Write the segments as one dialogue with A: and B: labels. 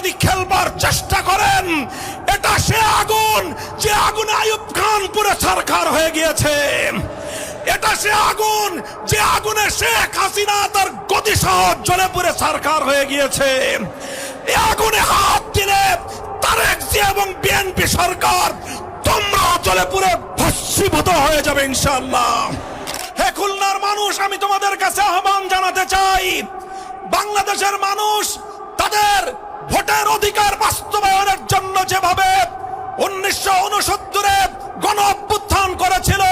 A: যদি খেলবার চেষ্টা করেন, এটা সে আগুন যে আগুনে আইয়ুব খান পুরো ছারখার হয়ে গিয়েছে। এটা সে আগুন যে আগুনে শেখ হাসিনা তার গতি সহ জ্বলে পুড়ে ছারখার হয়ে গিয়েছে। এই আগুনে হাত দিলে তারেক জিয়া এবং বিএনপি সরকার তোমরা জ্বলে পুড়ে ভস্মীভূত হয়ে যাবে ইনশাআল্লাহ। হে খুলনার মানুষ, আমি তোমাদের কাছে আহ্বান জানাতে চাই, বাংলাদেশের মানুষ তাদের ভোটের অধিকার বাস্তবায়নের জন্য যেভাবে 1969-এ গণ অভ্যুত্থান করেছিল,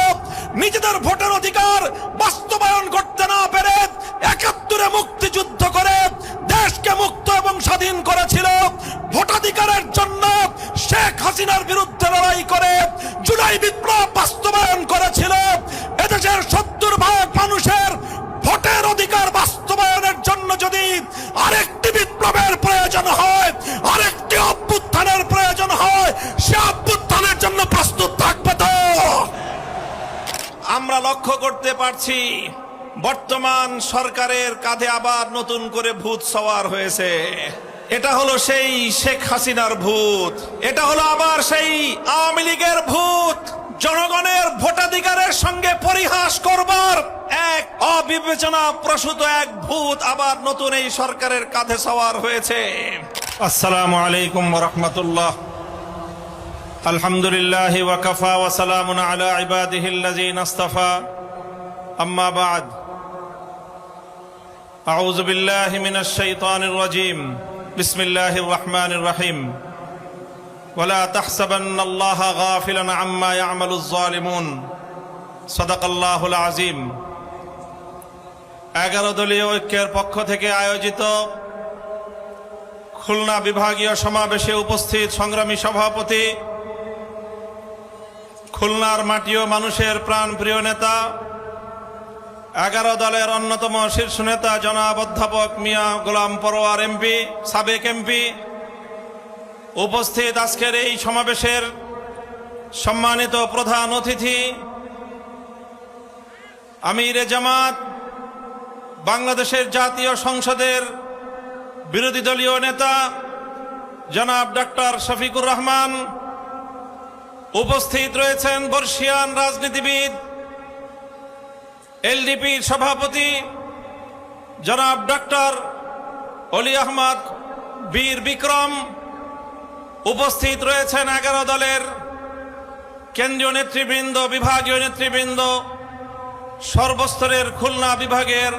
A: নিজেদের ভোটের অধিকার বাস্তবায়ন করতে না পেরে 71-এ মুক্তিযুদ্ধ করে দেশকে মুক্ত এবং স্বাধীন করেছিল, ভোটাধিকারের জন্য শেখ হাসিনার বিরুদ্ধে লড়াই করে জুলাই বিপ্লব বাস্তবায়ন করেছিল, এদেশের 70% মানুষের ভোটের অধিকার বাস্তবায়নের জন্য যদি আরেকটি বিপ্লবের প্রয়োজন হয়, আরেকটি অভ্যুত্থানের প্রয়োজন হয়, সে অভ্যুত্থানের জন্য প্রস্তুত থাকবে তো? আমরা লক্ষ্য করতে পারছি বর্তমান সরকারের কাঁধে আবার নতুন করে ভূত সওয়ার হয়েছে। এটা হলো সেই শেখ হাসিনার ভূত, এটা হলো আবার সেই আওয়ামী লীগের ভূত। জনগণের ভোটাধিকারের সঙ্গে পরিহাস করবার এক অবিবেচনা প্রসূত এক ভূত আবার নতুন এই সরকারের কাঁধে সওয়ার হয়েছে। আসসালামু আলাইকুম ওয়া রাহমাতুল্লাহ। আলহামদুলিল্লাহ ওয়া কাফা ওয়া সালামুন আলা ইবাদিহিল্লাযিনা ইসতাফা, আম্মা বা'দ। আউযু বিল্লাহি মিনাশ শাইতানির রাজীম। বিসমিল্লাহির রহমানির রহিম। ওয়ালা তাহসাবান্নাল্লাহা গাফিলান আম্মা ইয়া'মালুয যালিমুন। সাদাকাল্লাহুল আযীম। 11 দলীয় ঐক্যের পক্ষ থেকে আয়োজিত খুলনা বিভাগীয় সমাবেশে উপস্থিত সংগ্রামী সভাপতি, খুলনার মাটি ও মানুষের প্রাণপ্রিয় নেতা, 11 দলের অন্যতম শীর্ষ নেতা জনাব অধ্যাপক মিয়া গোলাম পরোয়ার এমপি, সাবেক এমপি, উপস্থিত আজকের এই সমাবেশের সম্মানিত প্রধান অতিথি, আমিরে জামাত, বাংলাদেশের জাতীয় সংসদের বিরোধী দলীয় নেতা জনাব ডক্টর শফিকুর রহমান, উপস্থিত রয়েছেন বর্ষিয়ান রাজনীতিবিদ, এলডিপির সভাপতি জনাব ডক্টর অলি আহমদ বীর বিক্রম, উপস্থিত রয়েছেন 11 দলের কেন্দ্রীয় নেতৃবৃন্দ, বিভাগীয় নেতৃবৃন্দ, সর্বস্তরের খুলনা বিভাগের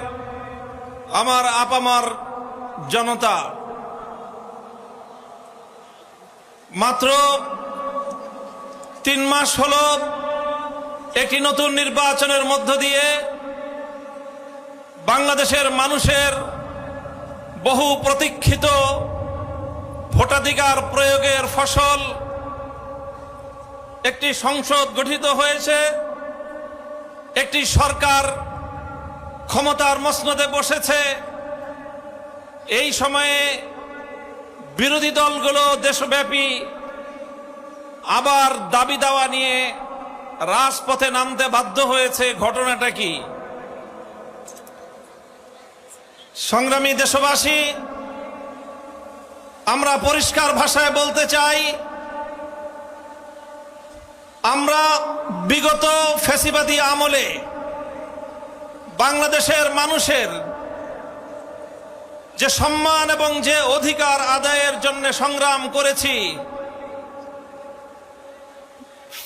A: আমার আপামার জনতা। মাত্র 3 মাস হলো একটি নতুন নির্বাচনের মধ্য দিয়ে বাংলাদেশের মানুষের বহু প্রতীক্ষিত ভোটাধিকার প্রয়োগের ফসল একটি সংসদ গঠিত হয়েছে, একটি সরকার ক্ষমতার মসনদে বসেছে। এই সময়ে বিরোধী দলগুলো দেশব্যাপী আবার দাবি দাওয়া নিয়ে রাজপথে নামতে বাধ্য হয়েছে। ঘটনাটা কি? সংগ্রামী দেশবাসী, আমরা পরিষ্কার ভাষায় বলতে চাই, আমরা বিগত ফ্যাসিবাদী আমলে বাংলাদেশের মানুষের যে সম্মান এবং যে অধিকার আদায়ের জন্য সংগ্রাম করেছি,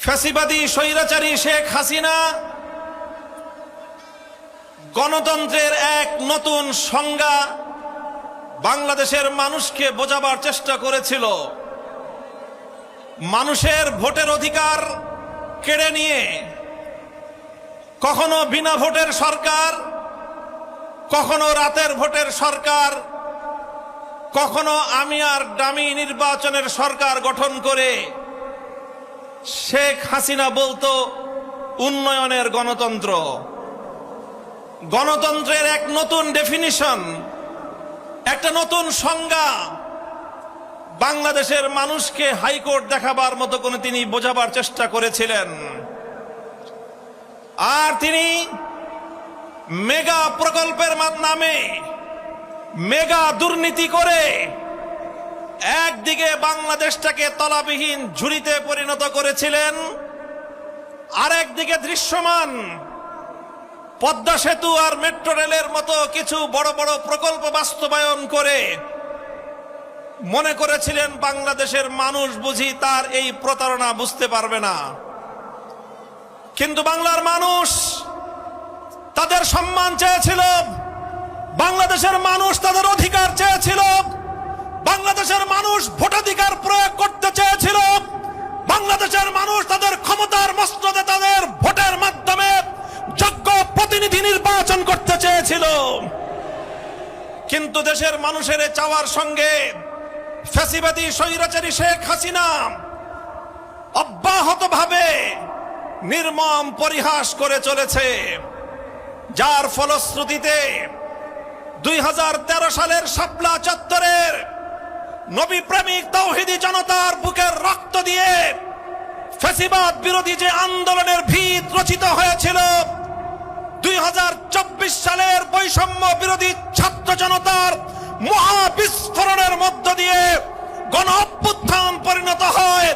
A: ফ্যাসিবাদী স্বৈরাচারী শেখ হাসিনা গণতন্ত্রের এক নতুন সংজ্ঞা বাংলাদেশের মানুষকে বোঝাবার চেষ্টা করেছিল। মানুষের ভোটের অধিকার কেড়ে নিয়ে কখনো বিনা ভোটের সরকার, কখনো রাতের ভোটের সরকার, কখনো আমি আর ডামি নির্বাচনের সরকার গঠন করে শেখ হাসিনা বলতো উন্নয়নের গণতন্ত্র। গণতন্ত্রের এক নতুন ডেফিনিশন, একটা নতুন সংজ্ঞা বাংলাদেশের মানুষকে হাইকোর্ট দেখাবার মতো করে তিনি বোঝাবার চেষ্টা করেছিলেন। আর তিনি মেগা প্রকল্পের নামে মেগা দুর্নীতি করে একদিকে বাংলাদেশটাকে তলাবিহীন ঝুড়িতে পরিণত করেছিলেন, আরেকদিকে দৃশ্যমান পদ্মা সেতু আর মেট্রো রেলের মতো কিছু বড় বড় প্রকল্প বাস্তবায়ন করে মনে করেছিলেন বাংলাদেশের মানুষ বুঝি তার এই প্রতারণা বুঝতে পারবে না। কিন্তু বাংলার মানুষ তাদের সম্মান চেয়েছিল, বাংলাদেশের মানুষ তাদের অধিকার চেয়েছিল, বাংলাদেশের মানুষ ভোটাধিকার প্রয়োগ করতে চেয়েছিল, বাংলাদেশের মানুষ তাদের ক্ষমতার মসনদে তাদের ভোটের মাধ্যমে যোগ্য প্রতিনিধি নির্বাচন করতে চেয়েছিল। কিন্তু দেশের মানুষের চাওয়ার সঙ্গে ফ্যাসিবাদী স্বৈরাচারী শেখ হাসিনা অব্যাহতভাবে নির্মম পরিহাস করে চলেছে, যার ফলশ্রুতিতে 2013 সালের শাপলা চত্বরের নবী প্রেমিক তাওহীদি জনতার বুকের রক্ত দিয়ে ফ্যাসিবাদ বিরোধী যে আন্দোলনের ভিত রচিত হয়েছিল, 2024 সালের বৈষম্য বিরোধী ছাত্র জনতার মহাবিস্ফোরণের মধ্য দিয়ে গণ অভ্যুত্থান পরিণত হয়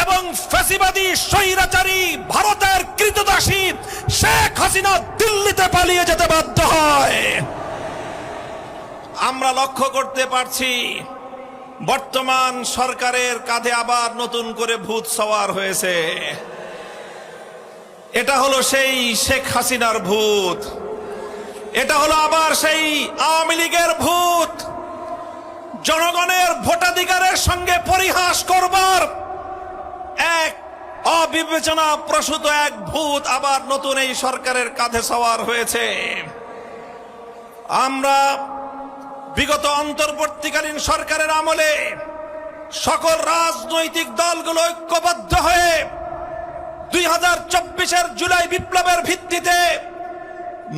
A: এবং ফ্যাসিবাদী স্বৈরাচারী ভারতের কৃতদাসী শেখ হাসিনা দিল্লিতে পালিয়ে যেতে বাধ্য হয়। আমরা লক্ষ্য করতে পারছি বর্তমান সরকারের কাঁধে আবার নতুন করে ভূত সওয়ার হয়েছে। এটা হলো সেই শেখ হাসিনার ভূত, এটা হলো আবার সেই আওয়ামী লীগের ভূত। জনগণের ভোটাধিকারের সঙ্গে পরিহাস করবার এক অবিবেচনা প্রসূত এক ভূত আবার নতুন এই সরকারের কাঁধে সওয়ার হয়েছে। আমরা বিগত অন্তর্বর্তীকালীন সরকারের আমলে সকল রাজনৈতিক দলগুলো ঐক্যবদ্ধ হয়ে 2024-এর জুলাই বিপ্লবের ভিত্তিতে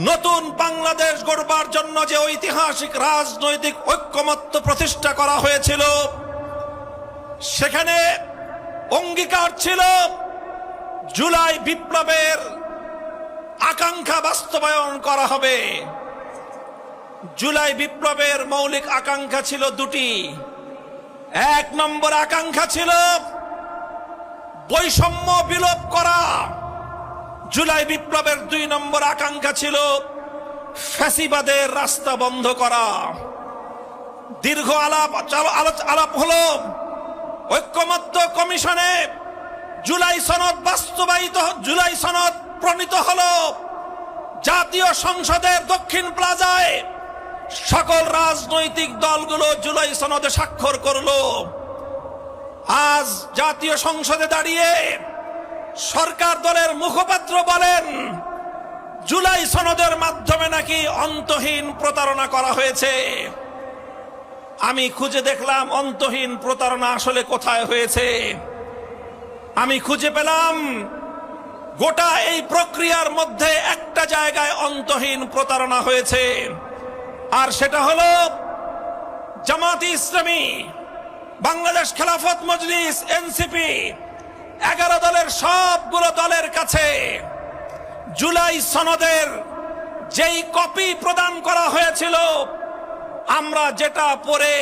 A: নতুন বাংলাদেশ গড়বার জন্য যে ঐতিহাসিক রাজনৈতিক ঐক্যমত্য প্রতিষ্ঠা করা হয়েছিল, সেখানে অঙ্গীকার ছিল জুলাই বিপ্লবের আকাঙ্ক্ষা বাস্তবায়ন করা হবে। জুলাই বিপ্লবের মৌলিক আকাঙ্ক্ষা ছিল দুটি। এক নম্বর আকাঙ্ক্ষা ছিল বৈষম্য বিলোপ করা। জুলাই বিপ্লবের 2 নম্বর আকাঙ্ক্ষা ছিল ফ্যাসিবাদের রাস্তা বন্ধ করা। দীর্ঘ আলাপ হলো, ঐক্যমত্য কমিশনে জুলাই সনদ বাস্তবায়িত, জুলাই সনদ প্রণীত হলো। জাতীয় সংসদের দক্ষিণ প্লাজায় সকল রাজনৈতিক দলগুলো জুলাই সনদে স্বাক্ষর করলো। আজ জাতীয় সংসদে দাঁড়িয়ে সরকার দলের মুখপাত্র বলেন জুলাই সনদের মাধ্যমে নাকি অন্তহীন প্রতারণা করা হয়েছে। আমি খুঁজে দেখলাম অন্তহীন প্রতারণা আসলে কোথায় হয়েছে। আমি খুঁজে পেলাম গোটা এই প্রক্রিয়ার মধ্যে একটা জায়গায় অন্তহীন প্রতারণা হয়েছে, আর সেটা হলো জামাতে ইসলামী, বাংলাদেশ খেলাফত মজলিস, এনসিপি, 11 দলের সবগুলো দলের কাছে জুলাই সনদের যেই কপি প্রদান করা হয়েছিল, আমরা যেটা পরে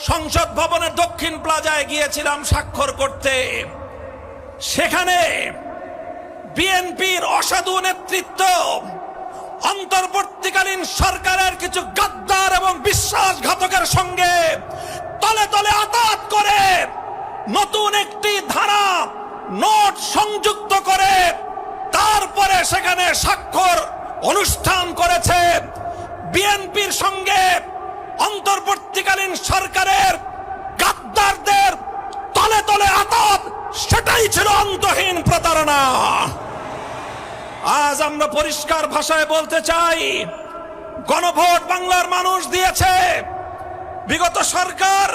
A: সংসদ ভবনের দক্ষিণ প্লাজায় গিয়েছিলাম স্বাক্ষর করতে, সেখানে বিএনপির অসাধু নেতৃত্ব অন্তর্বর্তীকালীন সরকারের কিছু গাদ্দার এবং বিশ্বাসঘাতকের সঙ্গে তলে তলে আতাত করে নতুন একটি ধারা নোট সংযুক্ত করে তারপরে সেখানে স্বাক্ষর অনুষ্ঠান করেছে। বিএনপির সঙ্গে অন্তর্বর্তীকালীন সরকারের গাদ্দারদের তলে তলে আতাত, সেটাই ছিল অন্তহীন প্রতারণা। আজ আমরা পরিষ্কার ভাষায় বলতে চাই, গণভোট বাংলার মানুষ দিয়েছে। বিগত সরকার,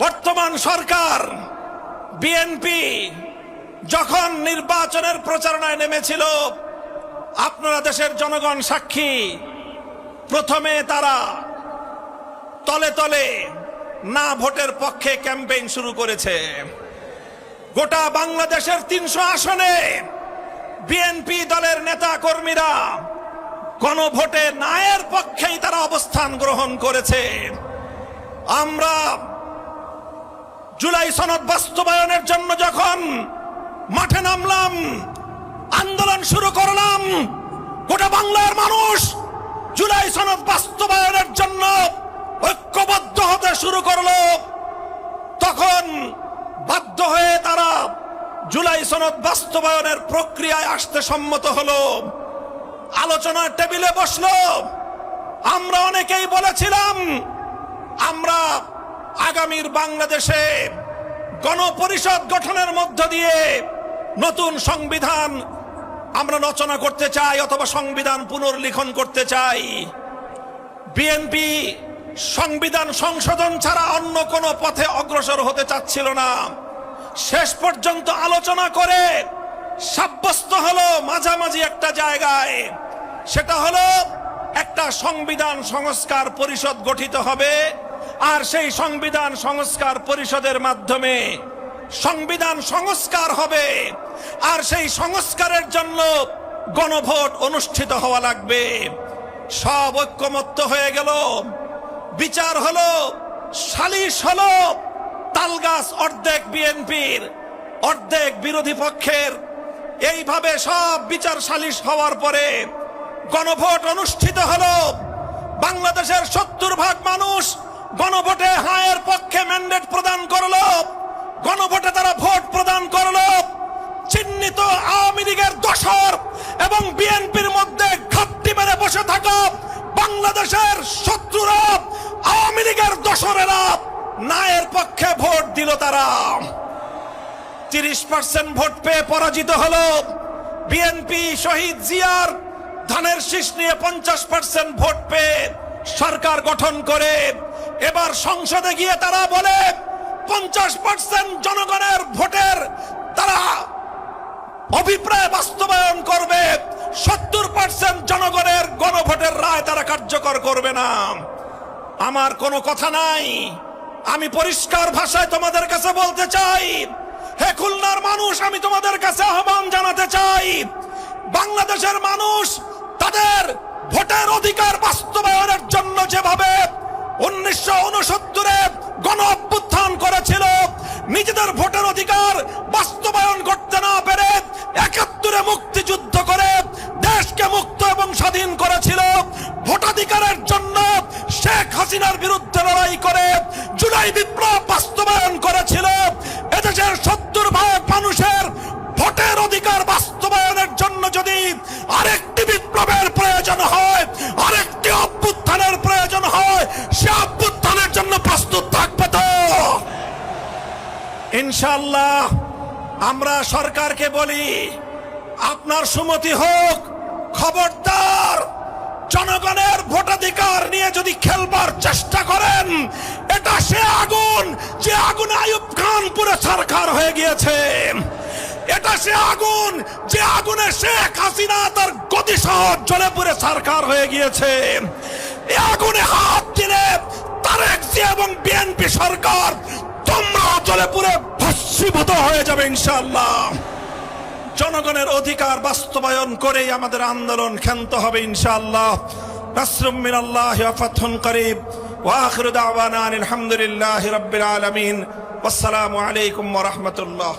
A: বর্তমান সরকার, বিএনপি যখন নির্বাচনের প্রচারণায় নেমেছিল, আপনারা দেশের জনগণ সাক্ষী, প্রথমে তারা তলে তলে না ভোটের পক্ষে ক্যাম্পেইন শুরু করেছে। গোটা বাংলাদেশের 300 আসনে বিএনপি দলের নেতা কর্মীরা গণভোটে নায়ের পক্ষেই তারা অবস্থান গ্রহণ করেছে। আমরা জুলাই সনদ বাস্তবায়নের জন্য যখন মাঠে নামলাম, আন্দোলন শুরু করলাম, গোটা বাংলার মানুষ জুলাই সনদ বাস্তবায়নের জন্য ঐক্যবদ্ধ হতে শুরু করলো। তখন বাধ্য হয়ে তারা জুলাই সনদ বাস্তবায়নের প্রক্রিয়ায় আসতে সম্মত হলো, আলোচনার টেবিলে বসলো। আমরা অনেকেই বলেছিলাম আমরা আগামীর বাংলাদেশে গণপরিষদ গঠনের মধ্য দিয়ে নতুন সংবিধান আমরা রচনা করতে চাই অথবা সংবিধান পুনর্লিখন করতে চাই। বিএনপি সংবিধান সংশোধন ছাড়া অন্য কোনো পথে অগ্রসর হতে চাচ্ছিল না। শেষ পর্যন্ত আলোচনা করে সাব্যস্ত হলো মাঝামাঝি একটা জায়গায়, সেটা হলো একটা সংবিধান সংস্কার পরিষদ গঠিত হবে, আর সেই সংবিধান সংস্কার পরিষদের মাধ্যমে সংবিধান সংস্কার হবে, আর সেই সংস্কারের জন্য গণভোট অনুষ্ঠিত হওয়া লাগবে। সব ঐক্যমত্য হয়ে গেল, বিচার হলো, সালিশ হলো, তালগাছ অর্ধেক বিএনপির অর্ধেক বিরোধী পক্ষের। এইভাবে সব বিচার সালিশ হওয়ার পরে গণভোট অনুষ্ঠিত হলো। বাংলাদেশের 70% মানুষ গণভোটে হায়ের পক্ষে ম্যান্ডেট প্রদান করলো, গণভোটে তারা ভোট প্রদান করলো। চিহ্নিত আওয়ামী লীগের দোসর এবং বিএনপির মধ্যে ঘাপটি মেরে বসে থাকা বাংলাদেশের শত্রুরা, আওয়ামী লীগের দোসরেরা নায়ের পক্ষে ভোট দিল। তারা 30% ভোট পেয়ে পরাজিত হলো। বিএনপি শহীদ জিয়ার ধানের শীষ নিয়ে 50% ভোট পেয়ে সরকার গঠন করে এবার সংসদে গিয়ে তারা বলে 50% জনগণের ভোটের তারা অভিপ্রায় বাস্তবায়ন করবে, 70% জনগণের গণভোটের রায় তারা কার্যকর করবে না। আমার কোনো কথা নাই, আমি পরিষ্কার ভাষায় তোমাদের কাছে বলতে চাই, হে খুলনার মানুষ, আমি তোমাদের কাছে আহ্বান জানাতে চাই, বাংলাদেশের মানুষ তাদের ভোটের অধিকার বাস্তবায়নের জন্য যেভাবে 1969-এ গণ অভ্যুত্থান করেছিল, নিজেদের ভোটের অধিকার বাস্তবায়ন করতে না পেরে 71-এ মুক্তিযুদ্ধ করে দেশকে মুক্ত এবং স্বাধীন করেছিল, ভোটাধিকারের জন্য শেখ হাসিনার বিরুদ্ধে লড়াই করে জুলাই বিপ্লব বাস্তবায়ন করেছিল। এদেশের 70% মানুষের ভোটের অধিকার বাস্তবায়নের জন্য যদি আরেকটি বিপ্লবের প্রয়োজন হয়, আরেকটি অভ্যুত্থানের প্রয়োজন হয়, সে অভ্যুত্থানের জন্য প্রস্তুত থাকবে তো ইনশাআল্লাহ। আমরা সরকারকে বলি, আপনার সুমতি হোক, খবরদার জনগণের ভোটাধিকার নিয়ে যদি খেলবার চেষ্টা করেন, এটা সে আগুন যে আগুনে আইয়ুব খান পুরো ছারখার হয়ে গিয়েছে, এটা সে আগুন যে আগুনে শেখ হাসিনা তার গতি সহ জ্বলে পুড়ে ছারখার হয়ে গিয়েছে। এই আগুনে হাত দিলে তারেক জিয়া এবং বিএনপি সরকার তোমরা জ্বলে পুড়ে ভস্মীভূত হয়ে যাবে ইনশাআল্লাহ। জনগণের অধিকার বাস্তবায়ন করেই আমাদের আন্দোলন ক্ষান্ত হবে ইনশাআল্লাহ। নাসরুম মিনাল্লাহি ওয়া ফাতহুন করিব ওয়া আখিরু দাওয়ানা আলহামদুলিল্লাহি রাব্বিল আলামিন। ওয়াসসালামু আলাইকুম ওয়া রাহমাতুল্লাহ।